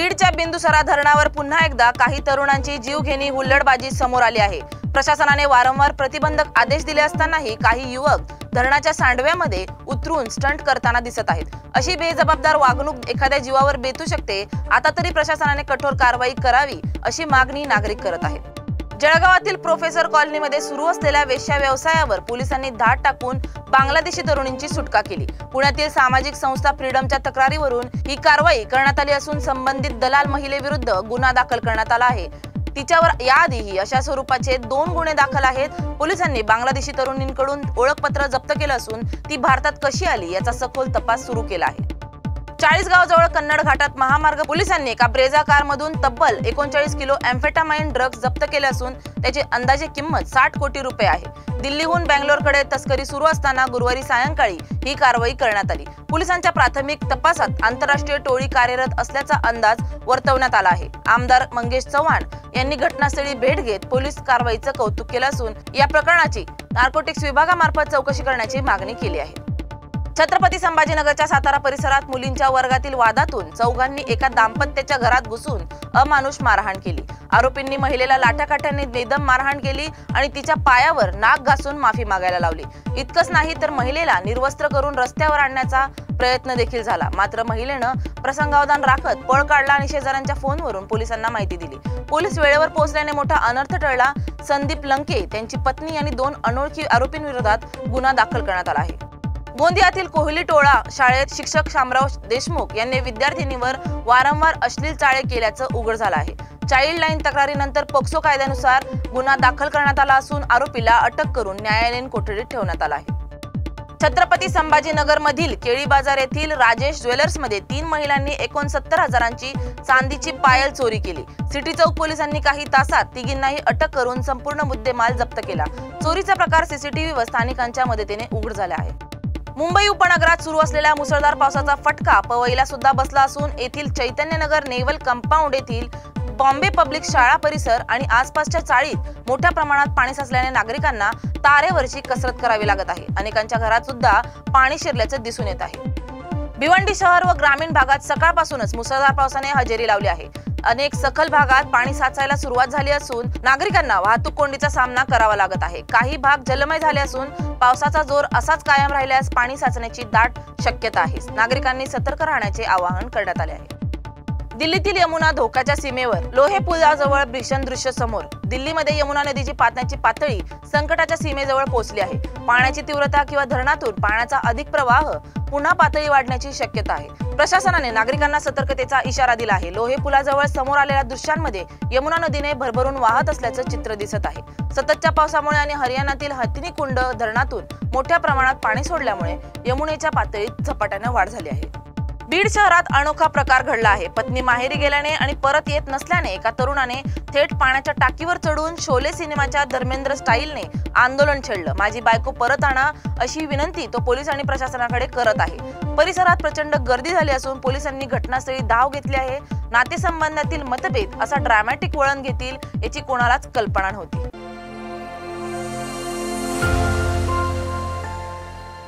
बीडच्या बिंदुसरा धरणावर पुन्हा एकदा काही तरुणांची जीवघेणी हुल्लडबाजी समोर आली आहे। प्रशासनाने वारंवार प्रतिबंधक आदेश दिले असतानाही काही युवक धरणाच्या सांडव्यामध्ये उतरून स्टंट करताना दिसत आहेत। अशी बेजबाबदार वागणूक एखाद्या जीवावर बेतू शकते। आता तरी प्रशासनाने कठोर कारवाई करावी अशी मागणी नागरिक करत आहेत। जळगावातील प्रोफेसर कॉलनीमध्ये सुरू असलेल्या वेश्या व्यवसायावर पोलिसांनी धाड टाकून बांगलादेशी तरुणींची सुटका केली। पुण्यातील सामाजिक संस्था फ्रीडमच्या तक्रारीवरून ही कारवाई करण्यात आली असून संबंधित दलाल महिलेविरुद्ध गुन्हा दाखल करण्यात आला आहे। तिच्यावर याआधीही अशा स्वरूपाचे 2 गुन्हे दाखल आहेत। पोलिसांनी बांगलादेशी तरुणींकडून ओळखपत्र जप्त केलं असून ती भारतात कशी आली याचा सखोल तपास सुरू केला आहे। चाळीसगावजवळ कन्नड घाटात महामार्ग पोलिसांनी एका ब्रेझा कारमधून तब्बल 39 किलो एम्फेटामाइन ड्रग्ज जप्त केले असून त्याची अंदाजे किंमत 60 कोटी रुपये आहे। दिल्लीहून बेंगलोरकडे तस्करी सुरू असताना गुरुवारी सायंकाळी ही कारवाई करण्यात आली। पोलिसांच्या प्राथमिक तपासात आंतरराष्ट्रीय टोळी कार्यरत असल्याचा अंदाज वर्तवण्यात आला आहे। आमदार मंगेश चव्हाण यांनी घटनास्थळी भेट घेत पोलीस कारवाईचं कौतुक केलं असून या प्रकरणाची नार्कोटिक्स विभागामार्फत चौकशी करण्याची मागणी केली आहे। छत्रपती संभाजीनगरच्या सातारा परिसरात मुलींच्या वर्गातील वादातून चौघांनी एका दाम्पत्याच्या घरात घुसून अमानुष मारहाण केली। आरोपींनी महिलेला लाठाकाठ्यांनी बेदम मारहाण केली आणि तिच्या पायावर नाक घासून माफी मागायला लावली। इतकंच नाही तर महिलेला निर्वस्त्र करून रस्त्यावर आणण्याचा प्रयत्न देखील झाला। मात्र महिलेनं प्रसंगावधान राखत पळ काढला आणि शेजाऱ्यांच्या फोनवरून पोलिसांना माहिती दिली। पोलीस वेळेवर पोहोचल्याने मोठा अनर्थ टळला। संदीप लंके त्यांची पत्नी आणि 2 अनोळखी आरोपींविरोधात गुन्हा दाखल करण्यात आला आहे। गोंदियातील कोहली टोळा शाळेत शिक्षक शामराव देशमुख यांनी विद्यार्थिनीवर वारंवार अश्लील चाळे केल्याचं उघड झालं आहे। चाइल्ड लाईन तक्रारीनंतर पोक्सो कायद्यानुसार गुन्हा दाखल करण्यात आला असून आरोपीला अटक करून न्यायालयीन कोठडीत ठेवण्यात आला आहे। छत्रपती संभाजीनगर मधील केळी बाजार येथील राजेश ज्वेलर्स मध्ये 3 महिलांनी 69,000ची चांदीची पायल चोरी केली। सिटी चौक पोलिसांनी काही तासात तिघींनाही अटक करून संपूर्ण मुद्देमाल जप्त केला। चोरीचा प्रकार सीसीटीव्ही व स्थानिकांच्या मदतीने उघड झाला आहे। मुंबई उपनगरात सुरू असलेल्या मुसळधार पावसाचा फटका पवईला सुद्धा बसला असून येथील चैतन्यनगर नेव्हल कंपाऊंड येथील बॉम्बे पब्लिक शाळा परिसर आणि आसपासच्या चाळीत मोठ्या प्रमाणात पाणी साचल्याने नागरिकांना तारेवरची कसरत करावी लागत आहे। अनेकांच्या घरात सुद्धा पाणी शिरल्याचं दिसून येत आहे। भिवंडी शहर व ग्रामीण भागात सकाळपासूनच मुसळधार पावसाने हजेरी लावली आहे। अनेक सखल भागात पाणी साचायला सुरुवात झाली असून नागरिकांना वाहतूक कोंडीचा सामना करावा लागत आहे। काही भाग जलमय झाले असून पावसाचा जोर असाच कायम राहिल्यास पाणी साचण्याची दाट शक्यता आहे। नागरिकांनी सतर्क राहण्याचे आवाहन करण्यात आले आहे। दिल्लीतील यमुना धोक्याच्या सीमेवर लोहे पुलाजवळ भीषण दृश्य समोर। दिल्लीमध्ये यमुना नदीची पाण्याची पातळी संकटाच्या सीमेजवळ पोहोचली आहे। पाण्याची तीव्रता किंवा धरणातून पाण्याचा अधिक प्रवाह पुन्हा पातळी वाढण्याची शक्यता आहे। प्रशासनाने नागरिकांना सतर्कतेचा इशारा दिला आहे। लोहे पुलाजवळ समोर आलेल्या दृश्यांमध्ये यमुना नदीने भरभरून वाहत असल्याचं चित्र दिसत आहे। सततच्या पावसामुळे आणि हरियाणातील हथिनीकुंड धरणातून मोठ्या प्रमाणात पाणी सोडल्यामुळे यमुनेच्या पातळीत झपाट्याने वाढ झाली आहे। बीड शहरात अनोखा प्रकार घडला आहे। पत्नी माहेरी गेल्याने आणि परत येत नसल्याने एका तरुणाने थेट पाण्याच्या टाकीवर चढून शोले सिनेमाच्या धर्मेंद्र स्टाईलने आंदोलन छेडलं। माझी बायको परत आणा अशी विनंती तो पोलीस आणि प्रशासनाकडे करत आहे। परिसरात प्रचंड गर्दी झाली असून पोलिसांनी घटनास्थळी धाव घेतली आहे। नातेसंबंधातील मतभेद असा ड्रामॅटिक वळण घेतील याची कोणालाच कल्पना नव्हती।